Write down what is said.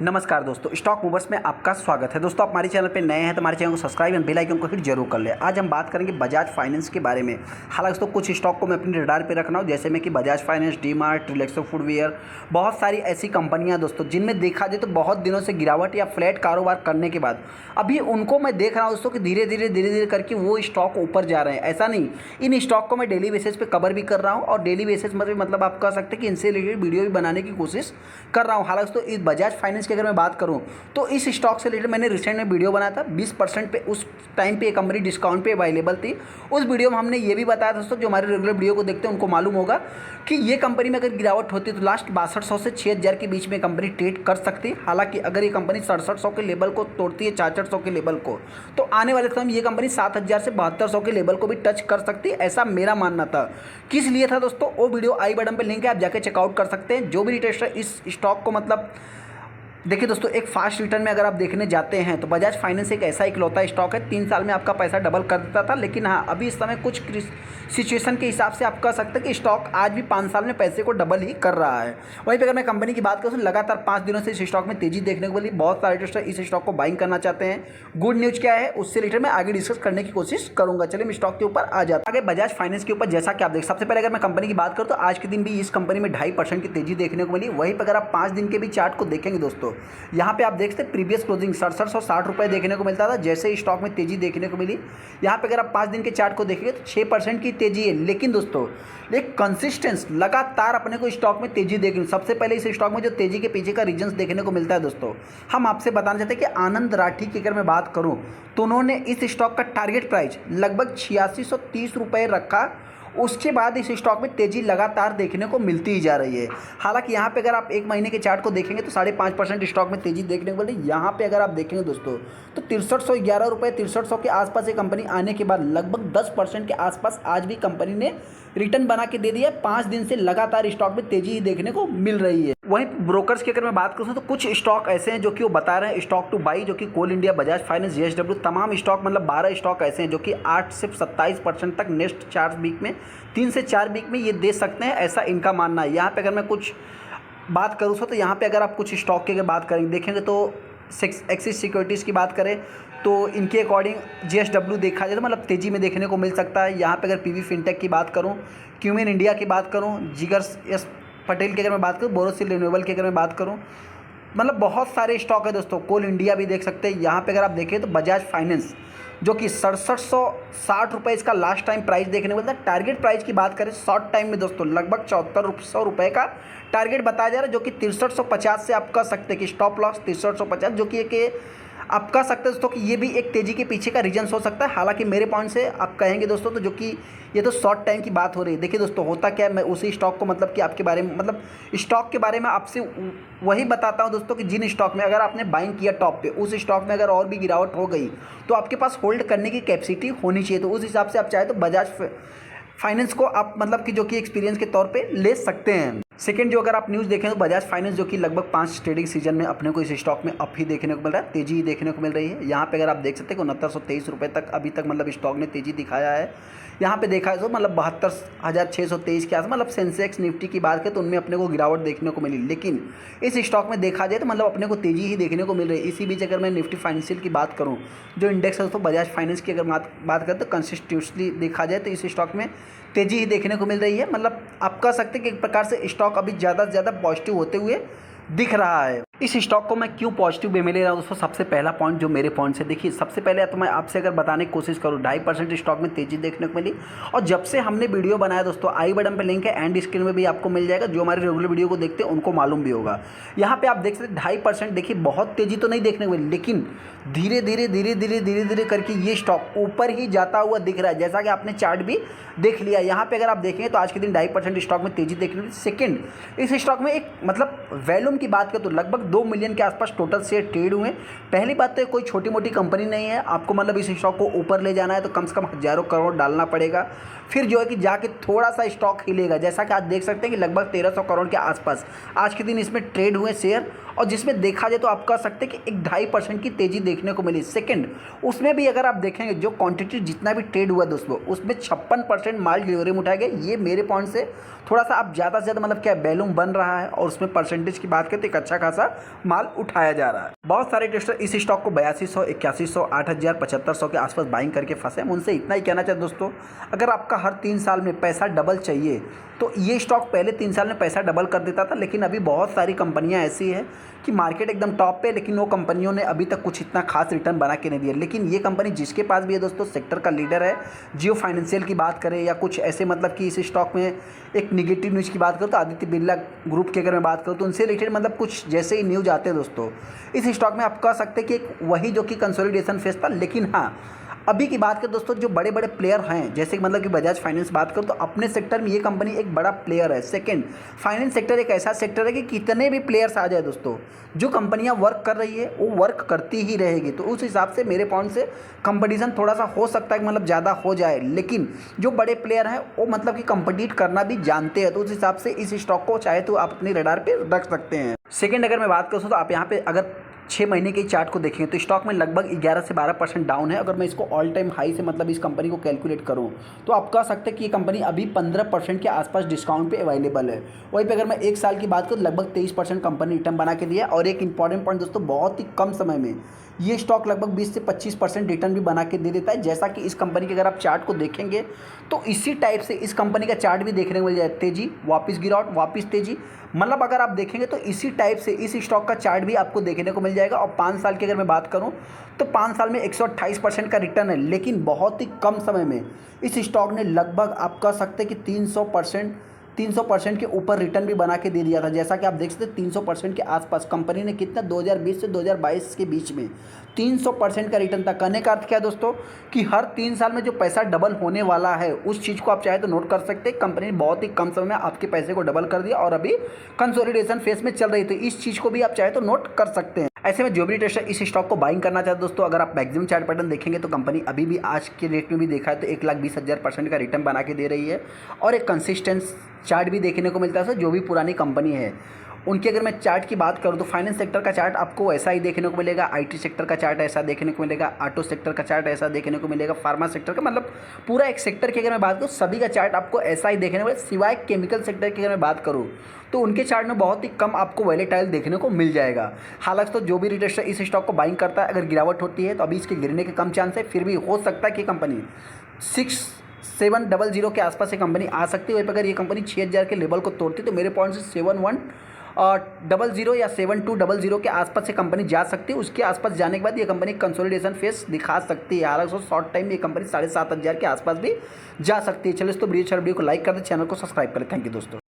नमस्कार दोस्तों, stock movers में आपका स्वागत है। दोस्तों, आप हमारे चैनल पे नए हैं तो हमारे चैनल को सब्सक्राइब एंड बेल आइकन को हिट जरूर कर लें। आज हम बात करेंगे बजाज फाइनेंस के बारे में। हालांकि दोस्तों कुछ स्टॉक को मैं अपने रडार पे रख रहा हूँ, जैसे में कि बजाज फाइनेंस, डी-मार्ट, रिलैक्सो फुटवियर, बहुत सारी ऐसी कंपनियाँ दोस्तों जिनमें देखा जाए तो बहुत दिनों से गिरावट या फ्लैट कारोबार करने के बाद अभी उनको मैं देख रहा हूँ दोस्तों कि धीरे धीरे करके वो स्टॉक ऊपर जा रहे हैं। ऐसा नहीं, इन स्टॉक को मैं डेली बेसिस पे कवर भी कर रहा हूँ और डेली बेसिस मतलब आप कह सकते हैं कि इनसे रिलेटेड वीडियो भी बनाने की कोशिश कर रहा हूँ। हालांकि दोस्तों इस बजाज फाइनेंस की अगर मैं बात करूँ तो इस स्टॉक से रिलेटेड मैंने रिसेंट में वीडियो बनाया था। 20% पे उस टाइम पे ये कंपनी डिस्काउंट पे अवेलेबल थी। उस वीडियो में हमने ये भी बताया दोस्तों, जो हमारे रेगुलर वीडियो को देखते हैं उनको मालूम होगा कि ये कंपनी में अगर गिरावट होती तो लास्ट 6200 से 6000 के बीच में कंपनी ट्रेड कर सकती। हालांकि अगर ये कंपनी 6700 के लेवल को तोड़ती है, 4400 के लेवल को, तो आने वाले समय ये कंपनी 7000 से 7200 के लेवल को भी टच कर सकती है, ऐसा मेरा मानना था। किस लिए था दोस्तों, वो वीडियो आई बटन पर लिंक है, आप जाके चेकआउट कर सकते हैं। जो भी रिटेलर इस स्टॉक को देखिए दोस्तों, एक फास्ट रिटर्न में अगर आप देखने जाते हैं तो बजाज फाइनेंस एक ऐसा इकलौता स्टॉक है 3 साल में आपका पैसा डबल कर देता था। लेकिन हाँ, अभी इस समय कुछ सिचुएशन के हिसाब से आप कह सकते हैं कि स्टॉक आज भी 5 साल में पैसे को डबल ही कर रहा है। वहीं पर अगर मैं कंपनी की बात करूँ तो लगातार 5 दिनों से इस स्टॉक में तेजी देखने को मिली। बहुत सारे इन्वेस्टर इस स्टॉक को बाइंग करना चाहते हैं। गुड न्यूज़ क्या है उससे रिलेटेड मैं आगे डिस्कस करने की कोशिश करूँगा। चलिए मैं स्टॉक के ऊपर आ जाता हूं। आगे बजाज फाइनेंस के ऊपर जैसा कि आप देख, सबसे पहले अगर मैं कंपनी की बात करूँ तो आज के दिन भी इस कंपनी में 2.5% की तेजी देखने को मिली। वहीं पर अगर आप 5 दिन के भी चार्ट को देखेंगे दोस्तों, यहाँ पे आप देखते हैं प्रीवियस क्लोजिंग 6760 रुपये देखने को मिलता था। जैसे ही स्टॉक में तेजी देखने को मिली, यहाँ पे अगर आप 5 दिन के चार्ट को देखेंगे तो 6% की तेजी है। लेकिन दोस्तों एक कंसिस्टेंस लगातार अपने को स्टॉक में तेजी देखने, सबसे पहले इस स्टॉक में जो तेजी के पीछे का रीजंस देखने को मिलता है दोस्तों, हम आपसे बताना चाहते हैं कि आनंद राठी की अगर मैं बात करूँ तो उन्होंने इस स्टॉक का टारगेट प्राइस लगभग 8630 रुपये रखा। उसके बाद इस स्टॉक में तेज़ी लगातार देखने को मिलती ही जा रही है। हालांकि यहाँ पे अगर आप 1 महीने के चार्ट को देखेंगे तो 5.5% स्टॉक में तेज़ी देखने को मिली। यहाँ पे अगर आप देखेंगे दोस्तों तो 6311 रुपये, 6300 के आसपास ये कंपनी आने के बाद लगभग 10% के आसपास आज भी कंपनी ने रिटर्न बना के दे दिया। 5 दिन से लगातार स्टॉक में तेज़ी ही देखने को मिल रही है। वहीं ब्रोकर्स की अगर मैं बात करूँ तो कुछ स्टॉक ऐसे हैं जो कि वो बता रहे हैं स्टॉक टू बाई, जो कि कोल इंडिया, बजाज फाइनेंस, जेएसडब्ल्यू, तमाम स्टॉक 12 स्टॉक ऐसे हैं जो कि 8 से 27% तक नेक्स्ट 4 वीक में, 3 से 4 वीक में ये दे सकते हैं, ऐसा इनका मानना है। यहाँ पे अगर मैं कुछ बात करूँ तो यहाँ पे अगर आप कुछ स्टॉक की अगर बात करेंगे देखेंगे तो एक्सिस सिक्योरिटीज़ की बात करें तो इनके अकॉर्डिंग जेएसडब्ल्यू देखा जाए तो तेज़ी में देखने को मिल सकता है। यहाँ पे अगर पीवी फिनटेक की बात करूँ, क्यूमेन इंडिया की बात करूँ, जिगर एस पटेल की अगर मैं बात करूँ, बोरोसिल रिन्यूएबल की अगर मैं बात करूँ, बहुत सारे स्टॉक है दोस्तों। कोल इंडिया भी देख सकते हैं। यहाँ पे अगर आप देखें तो बजाज फाइनेंस जो कि 6760 रुपये इसका लास्ट टाइम प्राइस देखने को मिलता है। टारगेट प्राइस की बात करें शॉर्ट टाइम में दोस्तों लगभग 7400 रुपये का टारगेट बताया जा रहा है, जो कि 6350 से आप कह सकते हैं कि स्टॉप लॉस 6350, जो कि एक आप कह सकते हैं दोस्तों कि ये भी एक तेज़ी के पीछे का रीजन हो सकता है। हालांकि मेरे पॉइंट से आप कहेंगे दोस्तों तो जो कि ये तो शॉर्ट टाइम की बात हो रही है। देखिए दोस्तों होता क्या है, मैं उसी स्टॉक को कि आपके बारे में स्टॉक के बारे में आपसे वही बताता हूं दोस्तों कि जिन स्टॉक में अगर आपने बाइंग किया टॉप पे, उस स्टॉक में अगर और भी गिरावट हो गई तो आपके पास होल्ड करने की कैपेसिटी होनी चाहिए। तो उस हिसाब से आप चाहे तो बजाज फाइनेंस को आप कि जो कि एक्सपीरियंस के तौर पे ले सकते हैं। सेकंड जो अगर आप न्यूज़ देखें तो बजाज फाइनेंस जो कि लगभग 5 ट्रेडिंग सीजन में अपने को इस स्टॉक में अप ही देखने को मिल रहा है, तेजी ही देखने को मिल रही है। यहाँ पे अगर आप देख सकते हैं कि 6923 रुपये तक अभी तक स्टॉक ने तेजी दिखाया है। यहाँ पे देखा है तो 72,623 के आसपास सेंसेक्स निफ्टी की बात करें तो उनमें अपने को गिरावट देखने को मिली। लेकिन इस स्टॉक में देखा जाए तो अपने को तेजी ही देखने को मिल रही है। इसी बीच अगर मैं निफ्टी फाइनेंशियल की बात करूँ, जो इंडेक्स है दोस्तों बजाज फाइनेंस की अगर बात करें तो कंसिस्टेंटली देखा जाए तो इस स्टॉक में तेजी ही देखने को मिल रही है। आप कह सकते हैं कि एक प्रकार से स्टॉक अभी ज़्यादा से ज़्यादा पॉजिटिव होते हुए दिख रहा है। इस स्टॉक को मैं क्यों पॉजिटिव वे में ले रहा हूँ दोस्तों, सबसे पहला पॉइंट जो मेरे पॉइंट से देखिए, सबसे पहले तो मैं आपसे अगर बताने की कोशिश करूँ 2.5% स्टॉक में तेजी देखने को मिली। और जब से हमने वीडियो बनाया दोस्तों, आई बटन पे लिंक है, एंड स्क्रीन में भी आपको मिल जाएगा, जो हमारे रेगुलर वीडियो को देखते हैं उनको मालूम भी होगा। यहाँ पे आप देख सकते 2.5%, देखिए बहुत तेजी तो नहीं देखने को मिली, लेकिन धीरे धीरे करके ये स्टॉक ऊपर ही जाता हुआ दिख रहा है, जैसा कि आपने चार्ट भी देख लिया। यहाँ पे अगर आप देखेंगे तो आज के दिन 2.5% स्टॉक में तेजी देखने को मिली। सेकेंड, इस स्टॉक में एक वैल्यूम की बात करें तो लगभग 2 मिलियन के आसपास टोटल शेयर ट्रेड हुए। पहली बात तो कोई छोटी मोटी कंपनी नहीं है, आपको इस स्टॉक को ऊपर ले जाना है तो कम से कम हज़ारों करोड़ डालना पड़ेगा, फिर जो है कि जाके थोड़ा सा स्टॉक हिलेगा। जैसा कि आज देख सकते हैं कि लगभग 1300 करोड़ के आसपास आज के दिन इसमें ट्रेड हुए शेयर, और जिसमें देखा जाए तो आप कह सकते हैं कि 1-2.5% की तेज़ी देखने को मिली। सेकंड, उसमें भी अगर आप देखेंगे जो क्वांटिटी जितना भी ट्रेड हुआ दोस्तों, उसमें 56% माल डिलीवरी में उठाया गया। ये मेरे पॉइंट से थोड़ा सा आप ज़्यादा से ज़्यादा मतलब क्या बैलूम बन रहा है, और उसमें परसेंटेज की बात करें तो एक अच्छा खासा माल उठाया जा रहा है। बहुत सारे ट्रेडर इस स्टॉक को 8200, 8100, 8000, 7500 के आसपास बाइंग करके फंसे हैं। उनसे इतना ही कहना चाहिए दोस्तों, अगर आपका हर 3 साल में पैसा डबल चाहिए तो ये स्टॉक पहले 3 साल में पैसा डबल कर देता था, लेकिन अभी बहुत सारी कंपनियां ऐसी हैं कि मार्केट एकदम टॉप पे, लेकिन वो कंपनियों ने अभी तक कुछ इतना खास रिटर्न बना के नहीं दिया। लेकिन ये कंपनी जिसके पास भी है दोस्तों, सेक्टर का लीडर है। जियो फाइनेंशियल की बात करें या कुछ ऐसे मतलब कि इस स्टॉक में एक निगेटिव न्यूज़ की बात करूँ तो आदित्य बिरला ग्रुप की अगर मैं बात करूँ तो उनसे रिलेटेड मतलब कुछ जैसे ही न्यूज़ आते हैं दोस्तों, इस स्टॉक में आप कह सकते हैं कि एक वही जो कि कंसोलिडेशन फेस था। लेकिन हाँ, अभी की बात करें दोस्तों, जो बड़े बड़े प्लेयर हैं जैसे कि मतलब कि बजाज फाइनेंस बात करूँ तो अपने सेक्टर में ये कंपनी एक बड़ा प्लेयर है। सेकंड, फाइनेंस सेक्टर एक ऐसा सेक्टर है कि कितने भी प्लेयर्स आ जाए दोस्तों, जो कंपनियां वर्क कर रही है वो वर्क करती ही रहेगी। तो उस हिसाब से मेरे पॉइंट से कंपटीशन थोड़ा सा हो सकता है कि मतलब ज़्यादा हो जाए, लेकिन जो बड़े प्लेयर हैं वो मतलब कि कंपीट करना भी जानते हैं। तो उस हिसाब से इस स्टॉक को चाहे तो आप अपने रडार पर रख सकते हैं। सेकेंड, अगर मैं बात करूँ तो आप यहाँ पे अगर 6 महीने के चार्ट को देखेंगे तो स्टॉक में लगभग 11 से 12% डाउन है। अगर मैं इसको ऑल टाइम हाई से मतलब इस कंपनी को कैलकुलेट करूं तो आप कह सकते हैं कि ये कंपनी अभी 15% के आसपास डिस्काउंट पे अवेलेबल है। वहीं पे अगर मैं 1 साल की बात करूं तो लगभग 23% कंपनी रिटर्न बना के दिया। और एक इंपॉर्टेंट पॉइंट दोस्तों, बहुत ही कम समय में ये स्टॉक लगभग 20 से 25% रिटर्न भी बना के दे देता है। जैसा कि इस कंपनी के अगर आप चार्ट को देखेंगे तो इसी टाइप से इस कंपनी का चार्ट भी देखने को मिल जाए, तेजी, वापस गिरावट, वापस तेजी। मतलब अगर आप देखेंगे तो इसी टाइप से इस स्टॉक का चार्ट भी आपको देखने को मिल जाएगा। और 5 साल की अगर मैं बात करूं तो 5 साल में 128% का रिटर्न है। लेकिन बहुत ही कम समय में इस स्टॉक ने लगभग आप कह सकते हैं कि 300% के ऊपर रिटर्न भी बना के दे दिया था। जैसा कि आप देख सकते हैं 300% के आसपास कंपनी ने कितना 2020 से 2022 के बीच में 300% का रिटर्न था। कहने का अर्थ क्या है दोस्तों, कि हर 3 साल में जो पैसा डबल होने वाला है उस चीज़ को आप चाहे तो नोट कर सकते हैं। कंपनी ने बहुत ही कम समय में आपके पैसे को डबल कर दिया और अभी कंसोलिडेशन फेज में चल रही थी। इस चीज़ को भी आप चाहे तो नोट कर सकते हैं। ऐसे में जो भी ट्रेडर इस स्टॉक को बाइंग करना चाहते हैं दोस्तों, अगर आप मैक्सिमम चार्ट पैटर्न देखेंगे तो कंपनी अभी भी आज के रेट में भी देखा है तो 1,20,000% का रिटर्न बना के दे रही है। और एक कंसिस्टेंस चार्ट भी देखने को मिलता है। जो भी पुरानी कंपनी है उनकी अगर मैं चार्ट की बात करूं तो फाइनेंस सेक्टर का चार्ट आपको ऐसा ही देखने को मिलेगा, आईटी सेक्टर का चार्ट ऐसा देखने को मिलेगा, ऑटो सेक्टर का चार्ट ऐसा देखने को मिलेगा, फार्मा सेक्टर का, मतलब पूरा एक सेक्टर की अगर मैं बात करूं सभी का चार्ट आपको ऐसा ही देखने को मिलेगा। सिवाय केमिकल सेक्टर की अगर मैं बात करूं तो उनके चार्ट में बहुत ही कम आपको वैलेटाइल देखने को मिल जाएगा। हालांकि तो जो भी रिटेलर इस स्टॉक को बाइंग करता है, अगर गिरावट होती है तो अभी इसके गिरने के कम चांस है, फिर भी हो सकता है कि कंपनी 6700 के आसपास ये कंपनी आ सकती है। वहीं पर अगर ये कंपनी 6000 के लेवल को तोड़ती तो मेरे पॉइंट से 7100 या 7200 के आसपास से कंपनी जा सकती है। उसके आसपास जाने के बाद ये कंपनी कंसोलिडेशन फेस दिखा सकती है। हालांकि शॉर्ट टाइम में ये कंपनी 7500 के आसपास भी जा सकती है। चलिए तो वीडियो को लाइक कर दे, चैनल को सब्सक्राइब करें। थैंक यू दोस्तों।